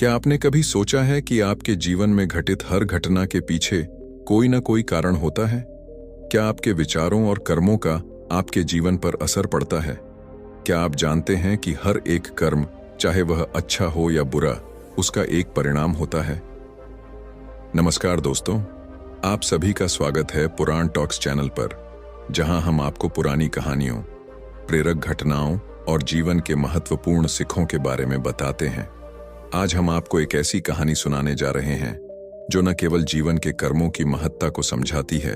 क्या आपने कभी सोचा है कि आपके जीवन में घटित हर घटना के पीछे कोई ना कोई कारण होता है? क्या आपके विचारों और कर्मों का आपके जीवन पर असर पड़ता है? क्या आप जानते हैं कि हर एक कर्म, चाहे वह अच्छा हो या बुरा, उसका एक परिणाम होता है? नमस्कार दोस्तों, आप सभी का स्वागत है पुराण टॉक्स चैनल पर, जहां हम आपको पुरानी कहानियों, प्रेरक घटनाओं और जीवन के महत्वपूर्ण सिखों के बारे में बताते हैं। आज हम आपको एक ऐसी कहानी सुनाने जा रहे हैं जो न केवल जीवन के कर्मों की महत्ता को समझाती है,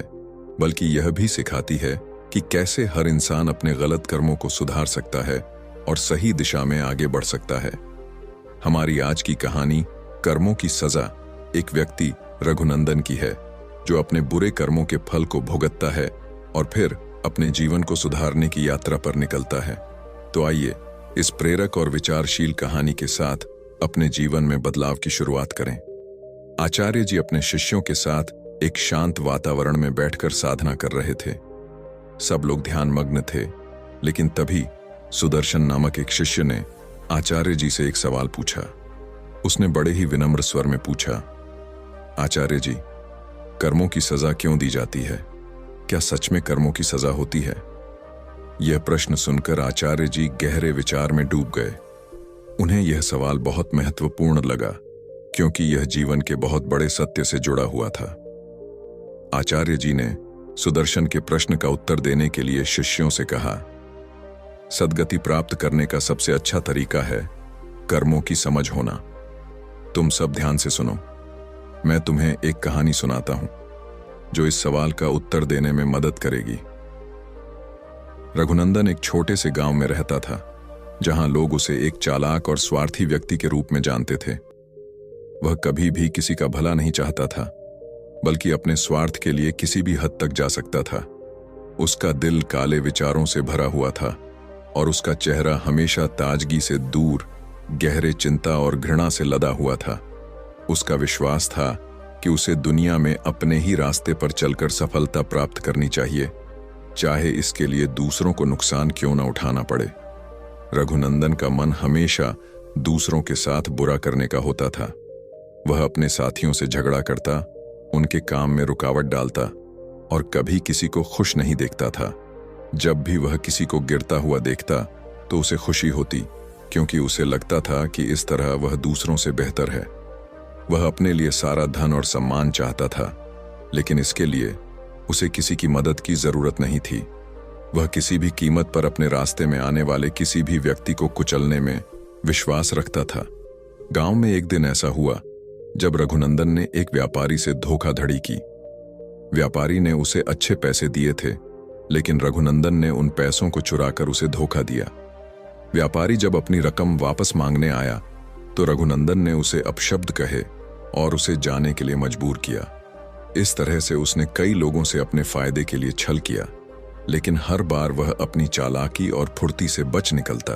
बल्कि यह भी सिखाती है कि कैसे हर इंसान अपने गलत कर्मों को सुधार सकता है और सही दिशा में आगे बढ़ सकता है। हमारी आज की कहानी कर्मों की सजा एक व्यक्ति रघुनंदन की है, जो अपने बुरे कर्मों के फल को भुगतता है और फिर अपने जीवन को सुधारने की यात्रा पर निकलता है। तो आइए इस प्रेरक और विचारशील कहानी के साथ अपने जीवन में बदलाव की शुरुआत करें। आचार्य जी अपने शिष्यों के साथ एक शांत वातावरण में बैठकर साधना कर रहे थे। सब लोग ध्यानमग्न थे, लेकिन तभी सुदर्शन नामक एक शिष्य ने आचार्य जी से एक सवाल पूछा। उसने बड़े ही विनम्र स्वर में पूछा, आचार्य जी, कर्मों की सजा क्यों दी जाती है? क्या सच में कर्मों की सजा होती है? यह प्रश्न सुनकर आचार्य जी गहरे विचार में डूब गए। उन्हें यह सवाल बहुत महत्वपूर्ण लगा, क्योंकि यह जीवन के बहुत बड़े सत्य से जुड़ा हुआ था। आचार्य जी ने सुदर्शन के प्रश्न का उत्तर देने के लिए शिष्यों से कहा, सद्गति प्राप्त करने का सबसे अच्छा तरीका है कर्मों की समझ होना। तुम सब ध्यान से सुनो। मैं तुम्हें एक कहानी सुनाता हूं जो इस सवाल का उत्तर देने में मदद करेगी। रघुनंदन एक छोटे से गांव में रहता था, जहां लोग उसे एक चालाक और स्वार्थी व्यक्ति के रूप में जानते थे। वह कभी भी किसी का भला नहीं चाहता था, बल्कि अपने स्वार्थ के लिए किसी भी हद तक जा सकता था। उसका दिल काले विचारों से भरा हुआ था और उसका चेहरा हमेशा ताजगी से दूर, गहरे चिंता और घृणा से लदा हुआ था। उसका विश्वास था कि उसे दुनिया में अपने ही रास्ते पर चलकर सफलता प्राप्त करनी चाहिए, चाहे इसके लिए दूसरों को नुकसान क्यों न उठाना पड़े। रघुनंदन का मन हमेशा दूसरों के साथ बुरा करने का होता था। वह अपने साथियों से झगड़ा करता, उनके काम में रुकावट डालता और कभी किसी को खुश नहीं देखता था। जब भी वह किसी को गिरता हुआ देखता तो उसे खुशी होती, क्योंकि उसे लगता था कि इस तरह वह दूसरों से बेहतर है। वह अपने लिए सारा धन और सम्मान चाहता था, लेकिन इसके लिए उसे किसी की मदद की जरूरत नहीं थी। वह किसी भी कीमत पर अपने रास्ते में आने वाले किसी भी व्यक्ति को कुचलने में विश्वास रखता था। गांव में एक दिन ऐसा हुआ जब रघुनंदन ने एक व्यापारी से धोखाधड़ी की। व्यापारी ने उसे अच्छे पैसे दिए थे, लेकिन रघुनंदन ने उन पैसों को चुराकर उसे धोखा दिया। व्यापारी जब अपनी रकम वापस मांगने आया तो रघुनंदन ने उसे अपशब्द कहे और उसे जाने के लिए मजबूर किया। इस तरह से उसने कई लोगों से अपने फायदे के लिए छल किया, लेकिन हर बार वह अपनी चालाकी और फुर्ती से बच निकलता।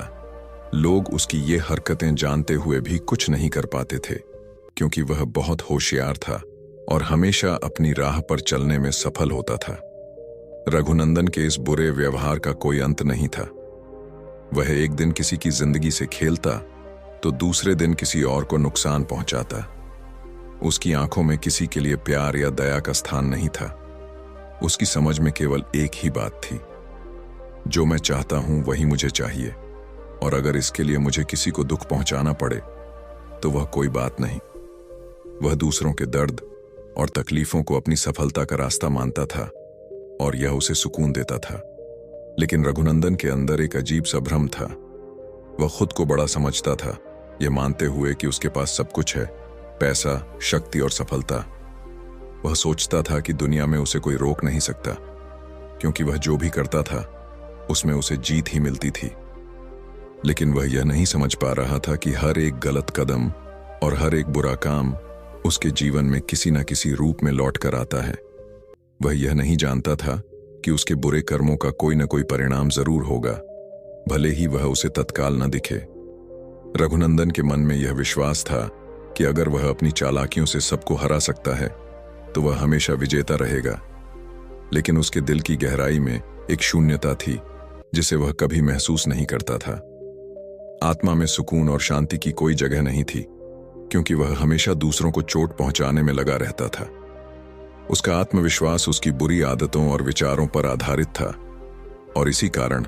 लोग उसकी ये हरकतें जानते हुए भी कुछ नहीं कर पाते थे, क्योंकि वह बहुत होशियार था और हमेशा अपनी राह पर चलने में सफल होता था। रघुनंदन के इस बुरे व्यवहार का कोई अंत नहीं था। वह एक दिन किसी की जिंदगी से खेलता तो दूसरे दिन किसी और को नुकसान पहुंचाता। उसकी आंखों में किसी के लिए प्यार या दया का स्थान नहीं था। उसकी समझ में केवल एक ही बात थी, जो मैं चाहता हूं वही मुझे चाहिए, और अगर इसके लिए मुझे किसी को दुख पहुंचाना पड़े तो वह कोई बात नहीं। वह दूसरों के दर्द और तकलीफों को अपनी सफलता का रास्ता मानता था और यह उसे सुकून देता था। लेकिन रघुनंदन के अंदर एक अजीब सा भ्रम था। वह खुद को बड़ा समझता था, यह मानते हुए कि उसके पास सब कुछ है, पैसा, शक्ति और सफलता। वह सोचता था कि दुनिया में उसे कोई रोक नहीं सकता, क्योंकि वह जो भी करता था उसमें उसे जीत ही मिलती थी। लेकिन वह यह नहीं समझ पा रहा था कि हर एक गलत कदम और हर एक बुरा काम उसके जीवन में किसी न किसी रूप में लौट कर आता है। वह यह नहीं जानता था कि उसके बुरे कर्मों का कोई न कोई परिणाम जरूर होगा, भले ही वह उसे तत्काल न दिखे। रघुनंदन के मन में यह विश्वास था कि अगर वह अपनी चालाकियों से सबको हरा सकता है तो वह हमेशा विजेता रहेगा। लेकिन उसके दिल की गहराई में एक शून्यता थी जिसे वह कभी महसूस नहीं करता था। आत्मा में सुकून और शांति की कोई जगह नहीं थी। क्योंकि वह हमेशा दूसरों को चोट पहुंचाने में लगा रहता था। उसका आत्मविश्वास उसकी बुरी आदतों और विचारों पर आधारित था, और इसी कारण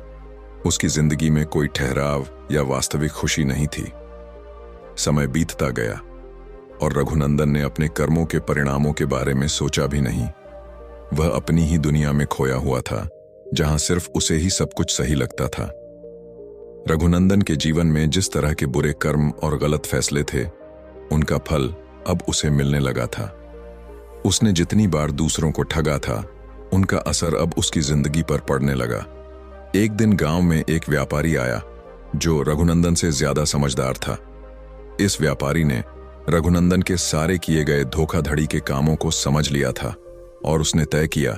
उसकी जिंदगी में कोई ठहराव या वास्तविक खुशी नहीं थी। समय बीतता गया और रघुनंदन ने अपने कर्मों के परिणामों के बारे में सोचा भी नहीं। वह अपनी ही दुनिया में खोया हुआ था, जहां सिर्फ उसे ही सब कुछ सही लगता था। रघुनंदन के जीवन में जिस तरह के बुरे कर्म और गलत फैसले थे, उनका फल अब उसे मिलने लगा था। उसने जितनी बार दूसरों को ठगा था, उनका असर अब उसकी जिंदगी पर पड़ने लगा। एक दिन गांव में एक व्यापारी आया जो रघुनंदन से ज्यादा समझदार था। इस व्यापारी ने रघुनंदन के सारे किए गए धोखाधड़ी के कामों को समझ लिया था और उसने तय किया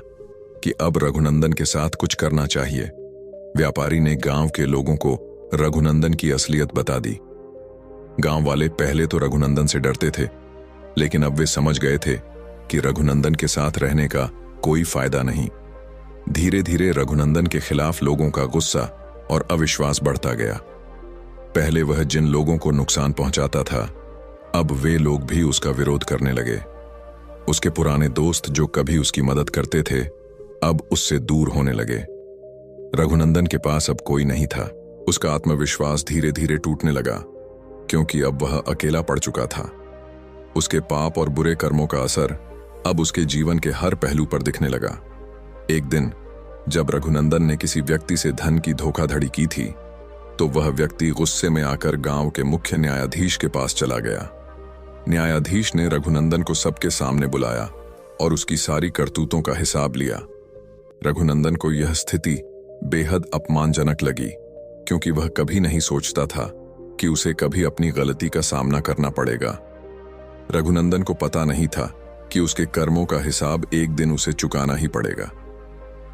कि अब रघुनंदन के साथ कुछ करना चाहिए। व्यापारी ने गांव के लोगों को रघुनंदन की असलियत बता दी। गांव वाले पहले तो रघुनंदन से डरते थे, लेकिन अब वे समझ गए थे कि रघुनंदन के साथ रहने का कोई फायदा नहीं। धीरे धीरे रघुनंदन के खिलाफ लोगों का गुस्सा और अविश्वास बढ़ता गया। पहले वह जिन लोगों को नुकसान पहुंचाता था, अब वे लोग भी उसका विरोध करने लगे। उसके पुराने दोस्त जो कभी उसकी मदद करते थे, अब उससे दूर होने लगे। रघुनंदन के पास अब कोई नहीं था। उसका आत्मविश्वास धीरे धीरे टूटने लगा, क्योंकि अब वह अकेला पड़ चुका था। उसके पाप और बुरे कर्मों का असर अब उसके जीवन के हर पहलू पर दिखने लगा। एक दिन जब रघुनंदन ने किसी व्यक्ति से धन की धोखाधड़ी की थी, तो वह व्यक्ति गुस्से में आकर गांव के मुख्य न्यायाधीश के पास चला गया। न्यायाधीश ने रघुनंदन को सबके सामने बुलाया और उसकी सारी करतूतों का हिसाब लिया। रघुनंदन को यह स्थिति बेहद अपमानजनक लगी, क्योंकि वह कभी नहीं सोचता था कि उसे कभी अपनी गलती का सामना करना पड़ेगा। रघुनंदन को पता नहीं था कि उसके कर्मों का हिसाब एक दिन उसे चुकाना ही पड़ेगा।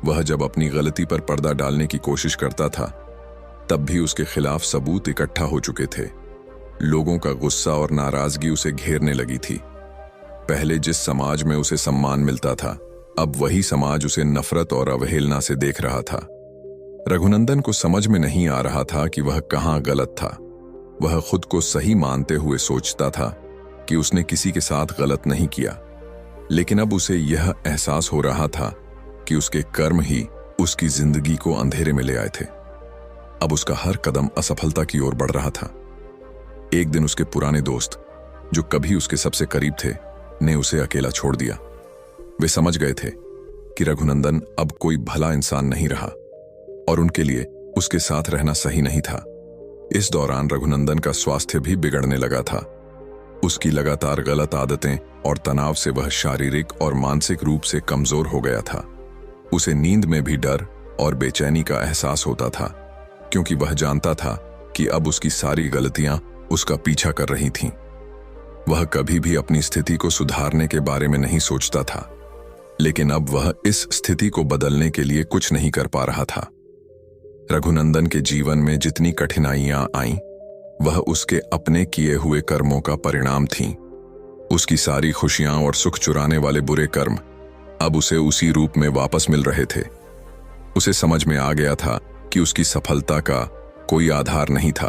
वह जब अपनी गलती पर पर्दा डालने की कोशिश करता था, तब भी उसके खिलाफ सबूत इकट्ठा हो चुके थे। लोगों का गुस्सा और नाराजगी उसे घेरने लगी थी। पहले जिस समाज में उसे सम्मान मिलता था, अब वही समाज उसे नफरत और अवहेलना से देख रहा था। रघुनंदन को समझ में नहीं आ रहा था कि वह कहाँ गलत था। वह खुद को सही मानते हुए सोचता था कि उसने किसी के साथ गलत नहीं किया, लेकिन अब उसे यह एहसास हो रहा था कि उसके कर्म ही उसकी जिंदगी को अंधेरे में ले आए थे। अब उसका हर कदम असफलता की ओर बढ़ रहा था। एक दिन उसके पुराने दोस्त, जो कभी उसके सबसे करीब थे, ने उसे अकेला छोड़ दिया। वे समझ गए थे कि रघुनंदन अब कोई भला इंसान नहीं रहा और उनके लिए उसके साथ रहना सही नहीं था। इस दौरान रघुनंदन का स्वास्थ्य भी बिगड़ने लगा था। उसकी लगातार गलत आदतें और तनाव से वह शारीरिक और मानसिक रूप से कमजोर हो गया था। उसे नींद में भी डर और बेचैनी का एहसास होता था, क्योंकि वह जानता था कि अब उसकी सारी गलतियां उसका पीछा कर रही थीं। वह कभी भी अपनी स्थिति को सुधारने के बारे में नहीं सोचता था, लेकिन अब वह इस स्थिति को बदलने के लिए कुछ नहीं कर पा रहा था। रघुनंदन के जीवन में जितनी कठिनाइयां आईं, वह उसके अपने किए हुए कर्मों का परिणाम थीं। उसकी सारी खुशियां और सुख चुराने वाले बुरे कर्म अब उसे उसी रूप में वापस मिल रहे थे। उसे समझ में आ गया था कि उसकी सफलता का कोई आधार नहीं था,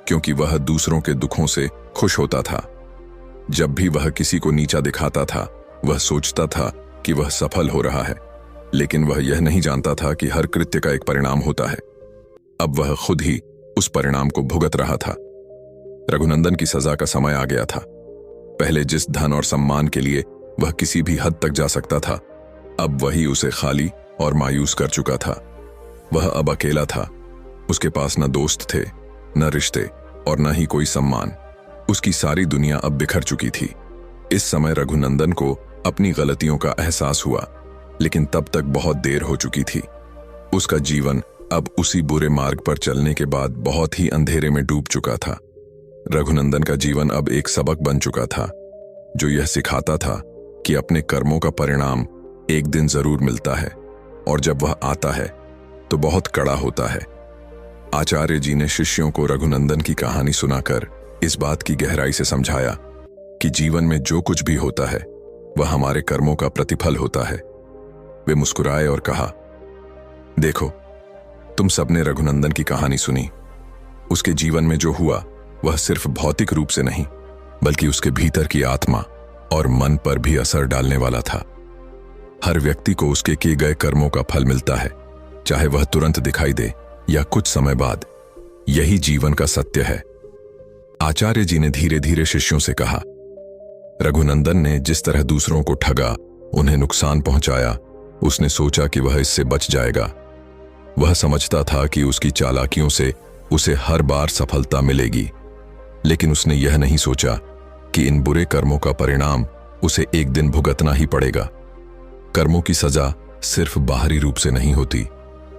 क्योंकि वह दूसरों के दुखों से खुश होता था। जब भी वह किसी को नीचा दिखाता था, वह सोचता था कि वह सफल हो रहा है, लेकिन वह यह नहीं जानता था कि हर कृत्य का एक परिणाम होता है। अब वह खुद ही उस परिणाम को भुगत रहा था। रघुनंदन की सजा का समय आ गया था। पहले जिस धन और सम्मान के लिए वह किसी भी हद तक जा सकता था, अब वही उसे खाली और मायूस कर चुका था। वह अब अकेला था। उसके पास न दोस्त थे, न रिश्ते और न ही कोई सम्मान। उसकी सारी दुनिया अब बिखर चुकी थी। इस समय रघुनंदन को अपनी गलतियों का एहसास हुआ, लेकिन तब तक बहुत देर हो चुकी थी। उसका जीवन अब उसी बुरे मार्ग पर चलने के बाद बहुत ही अंधेरे में डूब चुका था। रघुनंदन का जीवन अब एक सबक बन चुका था, जो यह सिखाता था कि अपने कर्मों का परिणाम एक दिन जरूर मिलता है, और जब वह आता है तो बहुत कड़ा होता है। आचार्य जी ने शिष्यों को रघुनंदन की कहानी सुनाकर इस बात की गहराई से समझाया कि जीवन में जो कुछ भी होता है, वह हमारे कर्मों का प्रतिफल होता है। वे मुस्कुराए और कहा, देखो, तुम सबने रघुनंदन की कहानी सुनी। उसके जीवन में जो हुआ वह सिर्फ भौतिक रूप से नहीं, बल्कि उसके भीतर की आत्मा और मन पर भी असर डालने वाला था। हर व्यक्ति को उसके किए गए कर्मों का फल मिलता है, चाहे वह तुरंत दिखाई दे या कुछ समय बाद। यही जीवन का सत्य है। आचार्य जी ने धीरे धीरे शिष्यों से कहा, रघुनंदन ने जिस तरह दूसरों को ठगा, उन्हें नुकसान पहुंचाया, उसने सोचा कि वह इससे बच जाएगा। वह समझता था कि उसकी चालाकियों से उसे हर बार सफलता मिलेगी, लेकिन उसने यह नहीं सोचा कि इन बुरे कर्मों का परिणाम उसे एक दिन भुगतना ही पड़ेगा। कर्मों की सजा सिर्फ बाहरी रूप से नहीं होती,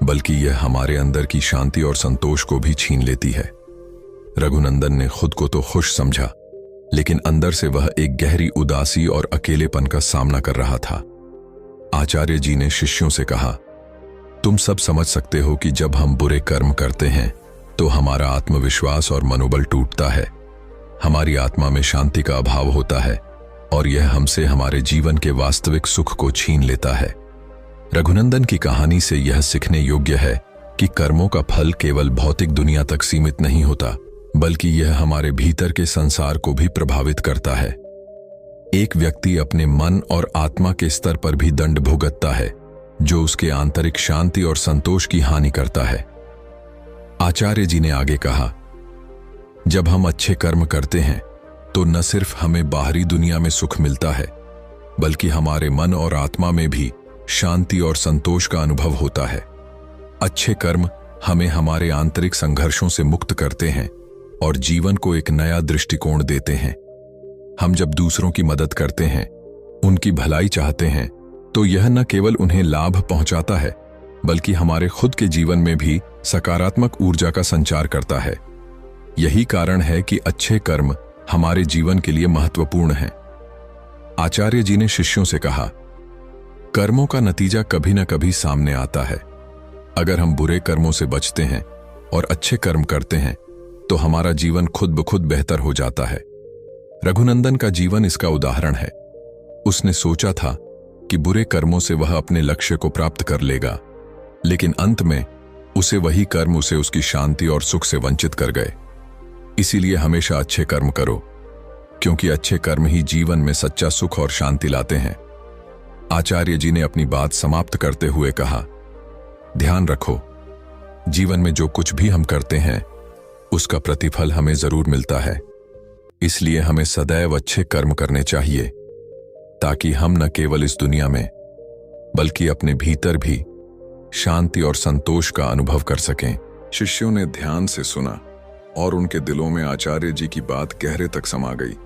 बल्कि यह हमारे अंदर की शांति और संतोष को भी छीन लेती है। रघुनंदन ने खुद को तो खुश समझा, लेकिन अंदर से वह एक गहरी उदासी और अकेलेपन का सामना कर रहा था। आचार्य जी ने शिष्यों से कहा, तुम सब समझ सकते हो कि जब हम बुरे कर्म करते हैं तो हमारा आत्मविश्वास और मनोबल टूटता है, हमारी आत्मा में शांति का अभाव होता है और यह हमसे हमारे जीवन के वास्तविक सुख को छीन लेता है। रघुनंदन की कहानी से यह सीखने योग्य है कि कर्मों का फल केवल भौतिक दुनिया तक सीमित नहीं होता, बल्कि यह हमारे भीतर के संसार को भी प्रभावित करता है। एक व्यक्ति अपने मन और आत्मा के स्तर पर भी दंड भुगतता है, जो उसके आंतरिक शांति और संतोष की हानि करता है। आचार्य जी ने आगे कहा, जब हम अच्छे कर्म करते हैं तो न सिर्फ हमें बाहरी दुनिया में सुख मिलता है, बल्कि हमारे मन और आत्मा में भी शांति और संतोष का अनुभव होता है। अच्छे कर्म हमें हमारे आंतरिक संघर्षों से मुक्त करते हैं और जीवन को एक नया दृष्टिकोण देते हैं। हम जब दूसरों की मदद करते हैं, उनकी भलाई चाहते हैं, तो यह न केवल उन्हें लाभ पहुंचाता है, बल्कि हमारे खुद के जीवन में भी सकारात्मक ऊर्जा का संचार करता है। यही कारण है कि अच्छे कर्म हमारे जीवन के लिए महत्वपूर्ण हैं। आचार्य जी ने शिष्यों से कहा, कर्मों का नतीजा कभी न कभी सामने आता है। अगर हम बुरे कर्मों से बचते हैं और अच्छे कर्म करते हैं तो हमारा जीवन खुद ब खुद बेहतर हो जाता है। रघुनंदन का जीवन इसका उदाहरण है। उसने सोचा था कि बुरे कर्मों से वह अपने लक्ष्य को प्राप्त कर लेगा, लेकिन अंत में उसे वही कर्म उसे उसकी शांति और सुख से वंचित कर गए। इसीलिए हमेशा अच्छे कर्म करो, क्योंकि अच्छे कर्म ही जीवन में सच्चा सुख और शांति लाते हैं। आचार्य जी ने अपनी बात समाप्त करते हुए कहा, ध्यान रखो, जीवन में जो कुछ भी हम करते हैं उसका प्रतिफल हमें जरूर मिलता है। इसलिए हमें सदैव अच्छे कर्म करने चाहिए, ताकि हम न केवल इस दुनिया में बल्कि अपने भीतर भी शांति और संतोष का अनुभव कर सकें। शिष्यों ने ध्यान से सुना और उनके दिलों में आचार्य जी की बात गहरे तक समा गई।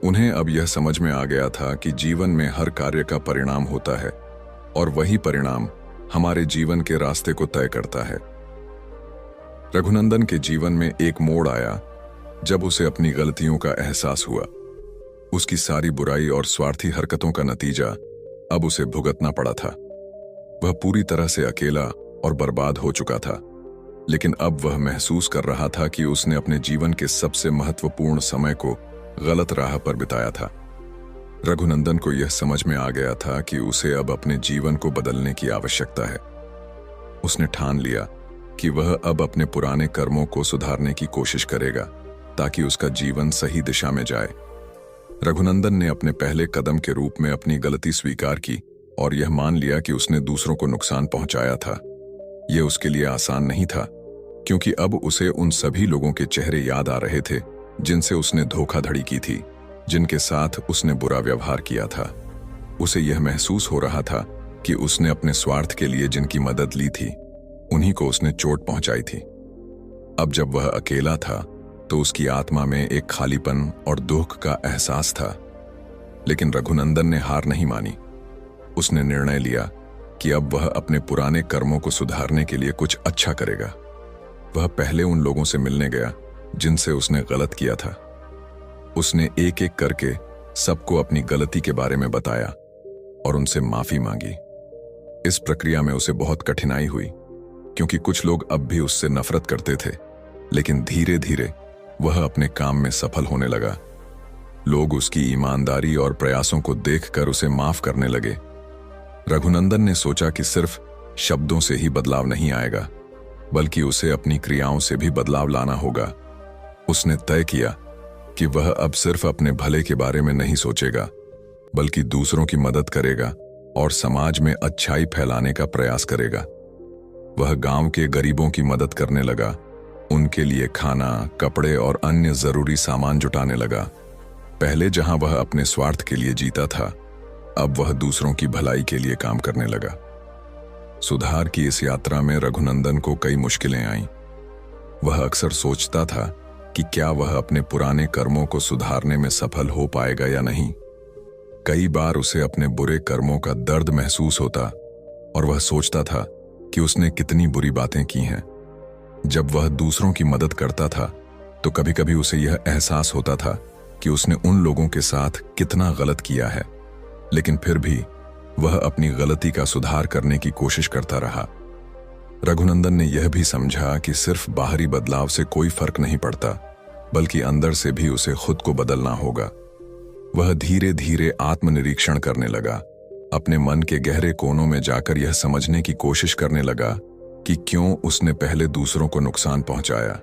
उन्हें अब यह समझ में आ गया था कि जीवन में हर कार्य का परिणाम होता है और वही परिणाम हमारे जीवन के रास्ते को तय करता है। रघुनंदन के जीवन में एक मोड़ आया जब उसे अपनी गलतियों का एहसास हुआ। उसकी सारी बुराई और स्वार्थी हरकतों का नतीजा अब उसे भुगतना पड़ा था। वह पूरी तरह से अकेला और बर्बाद हो चुका था, लेकिन अब वह महसूस कर रहा था कि उसने अपने जीवन के सबसे महत्वपूर्ण समय को गलत राह पर बिताया था। रघुनंदन को यह समझ में आ गया था कि उसे अब अपने जीवन को बदलने की आवश्यकता है। उसने ठान लिया कि वह अब अपने पुराने कर्मों को सुधारने की कोशिश करेगा, ताकि उसका जीवन सही दिशा में जाए। रघुनंदन ने अपने पहले कदम के रूप में अपनी गलती स्वीकार की और यह मान लिया कि उसने दूसरों को नुकसान पहुंचाया था। यह उसके लिए आसान नहीं था, क्योंकि अब उसे उन सभी लोगों के चेहरे याद आ रहे थे जिनसे उसने धोखाधड़ी की थी, जिनके साथ उसने बुरा व्यवहार किया था। उसे यह महसूस हो रहा था कि उसने अपने स्वार्थ के लिए जिनकी मदद ली थी, उन्हीं को उसने चोट पहुंचाई थी। अब जब वह अकेला था तो उसकी आत्मा में एक खालीपन और दुख का एहसास था। लेकिन रघुनंदन ने हार नहीं मानी। उसने निर्णय लिया कि अब वह अपने पुराने कर्मों को सुधारने के लिए कुछ अच्छा करेगा। वह पहले उन लोगों से मिलने गया जिनसे उसने गलत किया था। उसने एक एक करके सबको अपनी गलती के बारे में बताया और उनसे माफी मांगी। इस प्रक्रिया में उसे बहुत कठिनाई हुई, क्योंकि कुछ लोग अब भी उससे नफरत करते थे, लेकिन धीरे धीरे वह अपने काम में सफल होने लगा। लोग उसकी ईमानदारी और प्रयासों को देखकर उसे माफ करने लगे। रघुनंदन ने सोचा कि सिर्फ शब्दों से ही बदलाव नहीं आएगा, बल्कि उसे अपनी क्रियाओं से भी बदलाव लाना होगा। उसने तय किया कि वह अब सिर्फ अपने भले के बारे में नहीं सोचेगा, बल्कि दूसरों की मदद करेगा और समाज में अच्छाई फैलाने का प्रयास करेगा। वह गांव के गरीबों की मदद करने लगा, उनके लिए खाना, कपड़े और अन्य जरूरी सामान जुटाने लगा। पहले जहां वह अपने स्वार्थ के लिए जीता था, अब वह दूसरों की भलाई के लिए काम करने लगा। सुधार की इस यात्रा में रघुनंदन को कई मुश्किलें आईं। वह अक्सर सोचता था कि क्या वह अपने पुराने कर्मों को सुधारने में सफल हो पाएगा या नहीं। कई बार उसे अपने बुरे कर्मों का दर्द महसूस होता और वह सोचता था कि उसने कितनी बुरी बातें की हैं। जब वह दूसरों की मदद करता था तो कभी कभी उसे यह एहसास होता था कि उसने उन लोगों के साथ कितना गलत किया है, लेकिन फिर भी वह अपनी गलती का सुधार करने की कोशिश करता रहा। रघुनंदन ने यह भी समझा कि सिर्फ बाहरी बदलाव से कोई फर्क नहीं पड़ता, बल्कि अंदर से भी उसे खुद को बदलना होगा। वह धीरे धीरे आत्मनिरीक्षण करने लगा, अपने मन के गहरे कोनों में जाकर यह समझने की कोशिश करने लगा कि क्यों उसने पहले दूसरों को नुकसान पहुंचाया।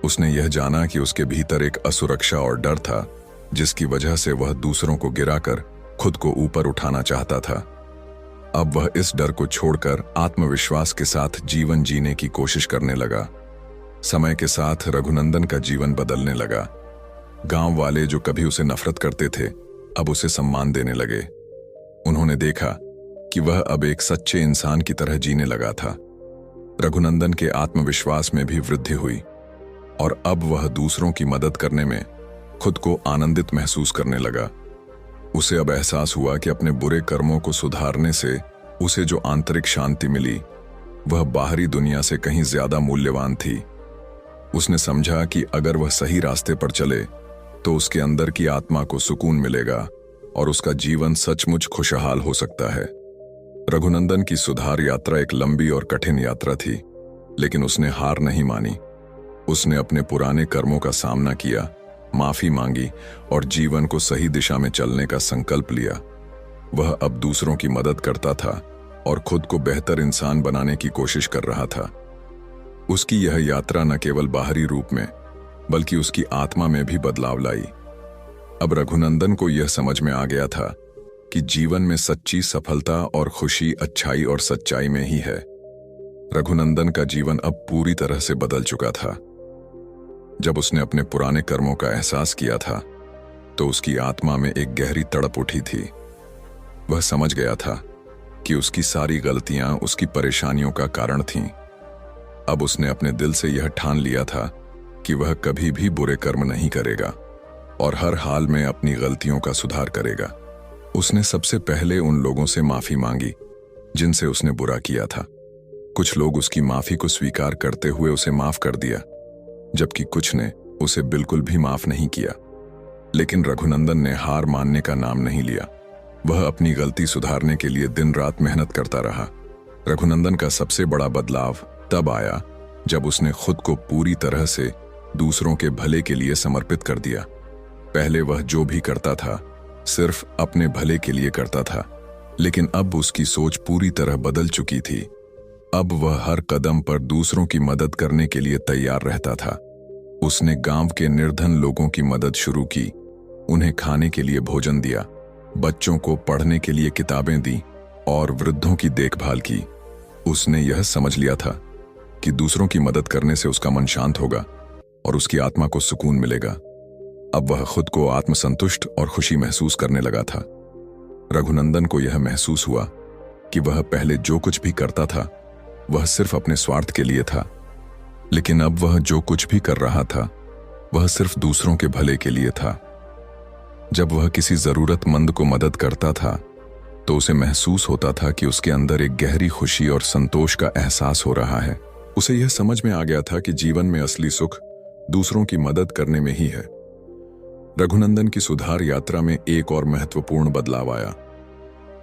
उसने यह जाना कि उसके भीतर एक असुरक्षा और डर था, जिसकी वजह से वह दूसरों को गिराकर खुद को ऊपर उठाना चाहता था। अब वह इस डर को छोड़कर आत्मविश्वास के साथ जीवन जीने की कोशिश करने लगा। समय के साथ रघुनंदन का जीवन बदलने लगा। गांव वाले जो कभी उसे नफरत करते थे, अब उसे सम्मान देने लगे। उन्होंने देखा कि वह अब एक सच्चे इंसान की तरह जीने लगा था। रघुनंदन के आत्मविश्वास में भी वृद्धि हुई और अब वह दूसरों की मदद करने में खुद को आनंदित महसूस करने लगा। उसे अब एहसास हुआ कि अपने बुरे कर्मों को सुधारने से उसे जो आंतरिक शांति मिली, वह बाहरी दुनिया से कहीं ज्यादा मूल्यवान थी। उसने समझा कि अगर वह सही रास्ते पर चले तो उसके अंदर की आत्मा को सुकून मिलेगा और उसका जीवन सचमुच खुशहाल हो सकता है। रघुनंदन की सुधार यात्रा एक लंबी और कठिन यात्रा थी, लेकिन उसने हार नहीं मानी। उसने अपने पुराने कर्मों का सामना किया, माफी मांगी और जीवन को सही दिशा में चलने का संकल्प लिया। वह अब दूसरों की मदद करता था और खुद को बेहतर इंसान बनाने की कोशिश कर रहा था। उसकी यह यात्रा न केवल बाहरी रूप में, बल्कि उसकी आत्मा में भी बदलाव लाई। अब रघुनंदन को यह समझ में आ गया था कि जीवन में सच्ची सफलता और खुशी अच्छाई और सच्चाई में ही है। रघुनंदन का जीवन अब पूरी तरह से बदल चुका था। जब उसने अपने पुराने कर्मों का एहसास किया था तो उसकी आत्मा में एक गहरी तड़प उठी थी। वह समझ गया था कि उसकी सारी गलतियां उसकी परेशानियों का कारण थीं। अब उसने अपने दिल से यह ठान लिया था कि वह कभी भी बुरे कर्म नहीं करेगा और हर हाल में अपनी गलतियों का सुधार करेगा। उसने सबसे पहले उन लोगों से माफी मांगी जिनसे उसने बुरा किया था। कुछ लोग उसकी माफी को स्वीकार करते हुए उसे माफ कर दिया, जबकि कुछ ने उसे बिल्कुल भी माफ नहीं किया। लेकिन रघुनंदन ने हार मानने का नाम नहीं लिया। वह अपनी गलती सुधारने के लिए दिन रात मेहनत करता रहा। रघुनंदन का सबसे बड़ा बदलाव तब आया जब उसने खुद को पूरी तरह से दूसरों के भले के लिए समर्पित कर दिया। पहले वह जो भी करता था सिर्फ अपने भले के लिए करता था, लेकिन अब उसकी सोच पूरी तरह बदल चुकी थी। अब वह हर कदम पर दूसरों की मदद करने के लिए तैयार रहता था। उसने गांव के निर्धन लोगों की मदद शुरू की, उन्हें खाने के लिए भोजन दिया, बच्चों को पढ़ने के लिए किताबें दी और वृद्धों की देखभाल की। उसने यह समझ लिया था कि दूसरों की मदद करने से उसका मन शांत होगा और उसकी आत्मा को सुकून मिलेगा। अब वह खुद को आत्मसंतुष्ट और खुशी महसूस करने लगा था। रघुनंदन को यह महसूस हुआ कि वह पहले जो कुछ भी करता था वह सिर्फ अपने स्वार्थ के लिए था, लेकिन अब वह जो कुछ भी कर रहा था वह सिर्फ दूसरों के भले के लिए था। जब वह किसी जरूरतमंद को मदद करता था तो उसे महसूस होता था कि उसके अंदर एक गहरी खुशी और संतोष का एहसास हो रहा है। उसे यह समझ में आ गया था कि जीवन में असली सुख दूसरों की मदद करने में ही है। रघुनंदन की सुधार यात्रा में एक और महत्वपूर्ण बदलाव आया।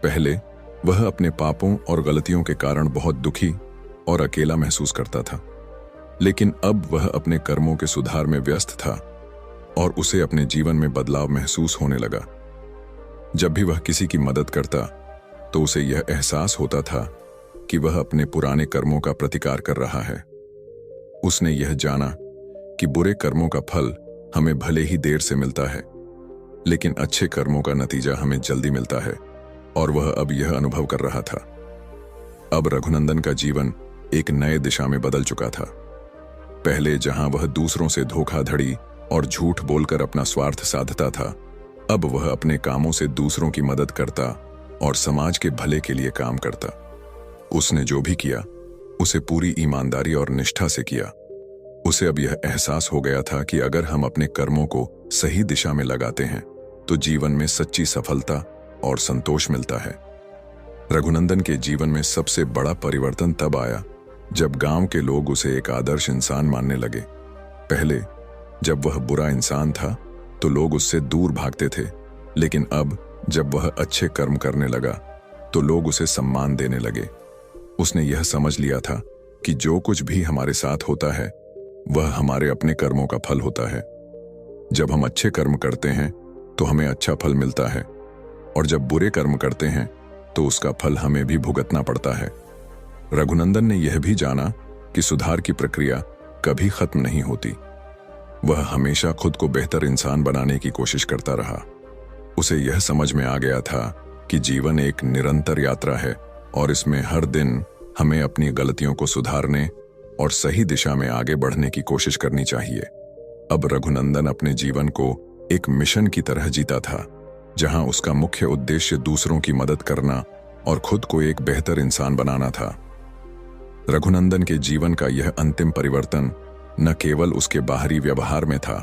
पहले वह अपने पापों और गलतियों के कारण बहुत दुखी और अकेला महसूस करता था, लेकिन अब वह अपने कर्मों के सुधार में व्यस्त था और उसे अपने जीवन में बदलाव महसूस होने लगा। जब भी वह किसी की मदद करता तो उसे यह एहसास होता था कि वह अपने पुराने कर्मों का प्रतिकार कर रहा है। उसने यह जाना कि बुरे कर्मों का फल हमें भले ही देर से मिलता है, लेकिन अच्छे कर्मों का नतीजा हमें जल्दी मिलता है, और वह अब यह अनुभव कर रहा था। अब रघुनंदन का जीवन एक नए दिशा में बदल चुका था। पहले जहां वह दूसरों से धोखाधड़ी और झूठ बोलकर अपना स्वार्थ साधता था, अब वह अपने कामों से दूसरों की मदद करता और समाज के भले के लिए काम करता। उसने जो भी किया उसे पूरी ईमानदारी और निष्ठा से किया। उसे अब यह एहसास हो गया था कि अगर हम अपने कर्मों को सही दिशा में लगाते हैं तो जीवन में सच्ची सफलता और संतोष मिलता है। रघुनंदन के जीवन में सबसे बड़ा परिवर्तन तब आया जब गांव के लोग उसे एक आदर्श इंसान मानने लगे। पहले जब वह बुरा इंसान था तो लोग उससे दूर भागते थे, लेकिन अब जब वह अच्छे कर्म करने लगा तो लोग उसे सम्मान देने लगे। उसने यह समझ लिया था कि जो कुछ भी हमारे साथ होता है वह हमारे अपने कर्मों का फल होता है। जब हम अच्छे कर्म करते हैं तो हमें अच्छा फल मिलता है, और जब बुरे कर्म करते हैं तो उसका फल हमें भी भुगतना पड़ता है। रघुनंदन ने यह भी जाना कि सुधार की प्रक्रिया कभी खत्म नहीं होती। वह हमेशा खुद को बेहतर इंसान बनाने की कोशिश करता रहा। उसे यह समझ में आ गया था कि जीवन एक निरंतर यात्रा है और इसमें हर दिन हमें अपनी गलतियों को सुधारने और सही दिशा में आगे बढ़ने की कोशिश करनी चाहिए। अब रघुनंदन अपने जीवन को एक मिशन की तरह जीता था, जहां उसका मुख्य उद्देश्य दूसरों की मदद करना और खुद को एक बेहतर इंसान बनाना था। रघुनंदन के जीवन का यह अंतिम परिवर्तन न केवल उसके बाहरी व्यवहार में था,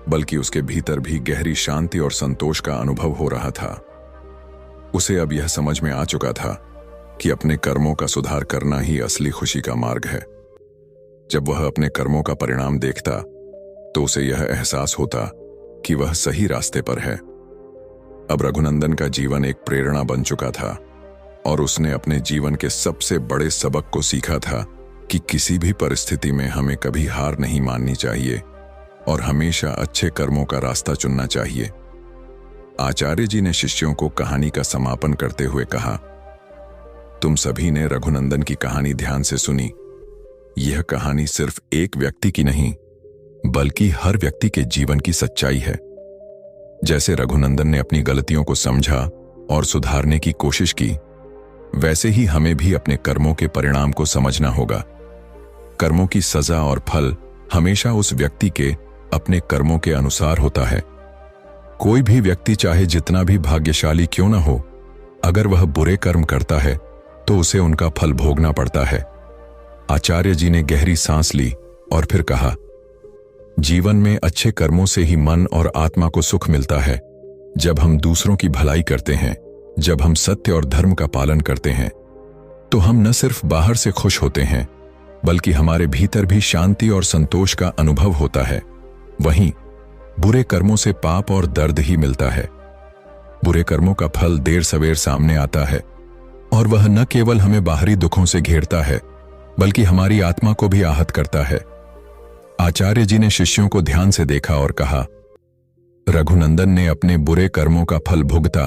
बल्कि उसके भीतर भी गहरी शांति और संतोष का अनुभव हो रहा था। उसे अब यह समझ में आ चुका था कि अपने कर्मों का सुधार करना ही असली खुशी का मार्ग है। जब वह अपने कर्मों का परिणाम देखता तो उसे यह एहसास होता कि वह सही रास्ते पर है। अब रघुनंदन का जीवन एक प्रेरणा बन चुका था, और उसने अपने जीवन के सबसे बड़े सबक को सीखा था कि किसी भी परिस्थिति में हमें कभी हार नहीं माननी चाहिए और हमेशा अच्छे कर्मों का रास्ता चुनना चाहिए। आचार्य जी ने शिष्यों को कहानी का समापन करते हुए कहा, तुम सभी ने रघुनंदन की कहानी ध्यान से सुनी। यह कहानी सिर्फ एक व्यक्ति की नहीं, बल्कि हर व्यक्ति के जीवन की सच्चाई है। जैसे रघुनंदन ने अपनी गलतियों को समझा और सुधारने की कोशिश की, वैसे ही हमें भी अपने कर्मों के परिणाम को समझना होगा। कर्मों की सजा और फल हमेशा उस व्यक्ति के अपने कर्मों के अनुसार होता है। कोई भी व्यक्ति चाहे जितना भी भाग्यशाली क्यों न हो, अगर वह बुरे कर्म करता है तो उसे उनका फल भोगना पड़ता है। आचार्य जी ने गहरी सांस ली और फिर कहा, जीवन में अच्छे कर्मों से ही मन और आत्मा को सुख मिलता है। जब हम दूसरों की भलाई करते हैं, जब हम सत्य और धर्म का पालन करते हैं, तो हम न सिर्फ बाहर से खुश होते हैं, बल्कि हमारे भीतर भी शांति और संतोष का अनुभव होता है। वहीं बुरे कर्मों से पाप और दर्द ही मिलता है। बुरे कर्मों का फल देर सवेर सामने आता है, और वह न केवल हमें बाहरी दुखों से घेरता है, बल्कि हमारी आत्मा को भी आहत करता है। आचार्य जी ने शिष्यों को ध्यान से देखा और कहा, रघुनंदन ने अपने बुरे कर्मों का फल भुगता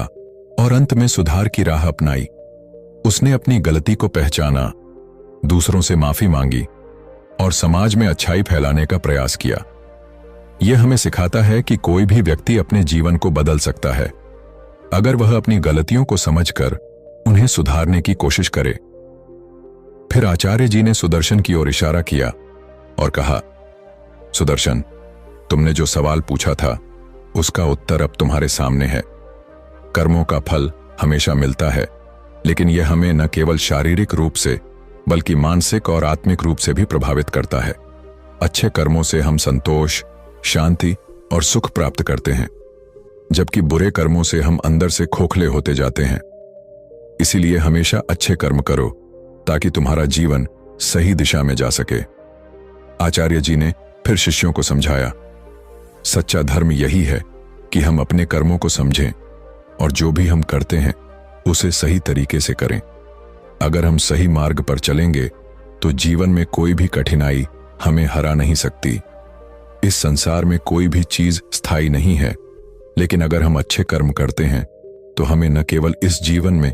और अंत में सुधार की राह अपनाई। उसने अपनी गलती को पहचाना, दूसरों से माफी मांगी और समाज में अच्छाई फैलाने का प्रयास किया। यह हमें सिखाता है कि कोई भी व्यक्ति अपने जीवन को बदल सकता है, अगर वह अपनी गलतियों को समझकर उन्हें सुधारने की कोशिश करे। फिर आचार्य जी ने सुदर्शन की ओर इशारा किया और कहा, सुदर्शन, तुमने जो सवाल पूछा था उसका उत्तर अब तुम्हारे सामने है। कर्मों का फल हमेशा मिलता है, लेकिन यह हमें न केवल शारीरिक रूप से बल्कि मानसिक और आत्मिक रूप से भी प्रभावित करता है। अच्छे कर्मों से हम संतोष, शांति और सुख प्राप्त करते हैं, जबकि बुरे कर्मों से हम अंदर से खोखले होते जाते हैं। इसीलिए हमेशा अच्छे कर्म करो ताकि तुम्हारा जीवन सही दिशा में जा सके। आचार्य जी ने फिर शिष्यों को समझाया, सच्चा धर्म यही है कि हम अपने कर्मों को समझें और जो भी हम करते हैं उसे सही तरीके से करें। अगर हम सही मार्ग पर चलेंगे तो जीवन में कोई भी कठिनाई हमें हरा नहीं सकती। इस संसार में कोई भी चीज स्थायी नहीं है, लेकिन अगर हम अच्छे कर्म करते हैं तो हमें न केवल इस जीवन में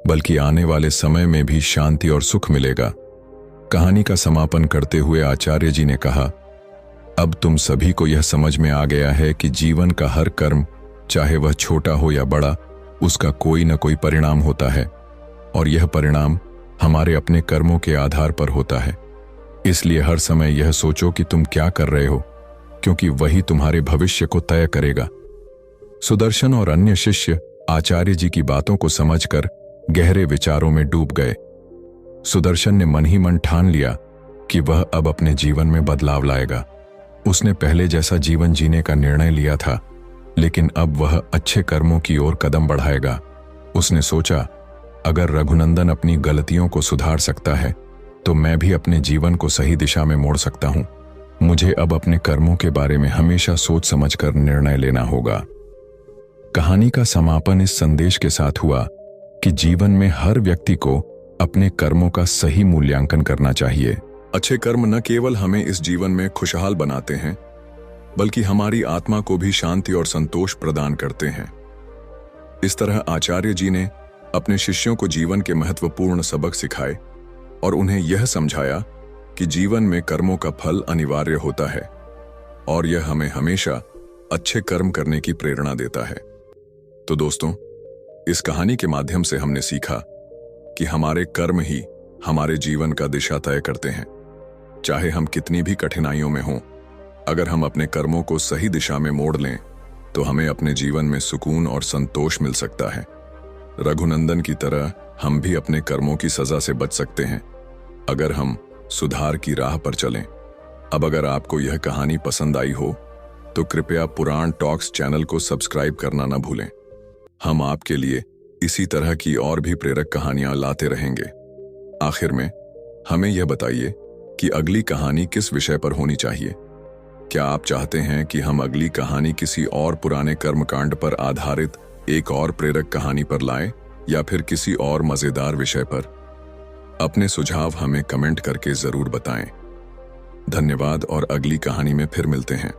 बल्कि आने वाले समय में भी शांति और सुख मिलेगा। कहानी का समापन करते हुए आचार्य जी ने कहा, अब तुम सभी को यह समझ में आ गया है कि जीवन का हर कर्म, चाहे वह छोटा हो या बड़ा, उसका कोई न कोई परिणाम होता है और यह परिणाम हमारे अपने कर्मों के आधार पर होता है। इसलिए हर समय यह सोचो कि तुम क्या कर रहे हो, क्योंकि वही तुम्हारे भविष्य को तय करेगा। सुदर्शन और अन्य शिष्य आचार्य जी की बातों को समझकर गहरे विचारों में डूब गए। सुदर्शन ने मन ही मन ठान लिया कि वह अब अपने जीवन में बदलाव लाएगा। उसने पहले जैसा जीवन जीने का निर्णय लिया था, लेकिन अब वह अच्छे कर्मों की ओर कदम बढ़ाएगा। उसने सोचा, अगर रघुनंदन अपनी गलतियों को सुधार सकता है तो मैं भी अपने जीवन को सही दिशा में मोड़ सकता हूं। मुझे अब अपने कर्मों के बारे में हमेशा सोच समझकर निर्णय लेना होगा। कहानी का समापन इस संदेश के साथ हुआ कि जीवन में हर व्यक्ति को अपने कर्मों का सही मूल्यांकन करना चाहिए। अच्छे कर्म न केवल हमें इस जीवन में खुशहाल बनाते हैं, बल्कि हमारी आत्मा को भी शांति और संतोष प्रदान करते हैं। इस तरह आचार्य जी ने अपने शिष्यों को जीवन के महत्वपूर्ण सबक सिखाए और उन्हें यह समझाया कि जीवन में कर्मों का फल अनिवार्य होता है और यह हमें हमेशा अच्छे कर्म करने की प्रेरणा देता है। तो दोस्तों, इस कहानी के माध्यम से हमने सीखा कि हमारे कर्म ही हमारे जीवन का दिशा तय करते हैं। चाहे हम कितनी भी कठिनाइयों में हों, अगर हम अपने कर्मों को सही दिशा में मोड़ लें तो हमें अपने जीवन में सुकून और संतोष मिल सकता है। रघुनंदन की तरह हम भी अपने कर्मों की सजा से बच सकते हैं अगर हम सुधार की राह पर चलें। अब अगर आपको यह कहानी पसंद आई हो तो कृपया पुराण टॉक्स चैनल को सब्सक्राइब करना न भूलें। हम आपके लिए इसी तरह की और भी प्रेरक कहानियां लाते रहेंगे। आखिर में हमें यह बताइए कि अगली कहानी किस विषय पर होनी चाहिए। क्या आप चाहते हैं कि हम अगली कहानी किसी और पुराने कर्मकांड पर आधारित एक और प्रेरक कहानी पर लाएं या फिर किसी और मजेदार विषय पर? अपने सुझाव हमें कमेंट करके जरूर बताएं। धन्यवाद और अगली कहानी में फिर मिलते हैं।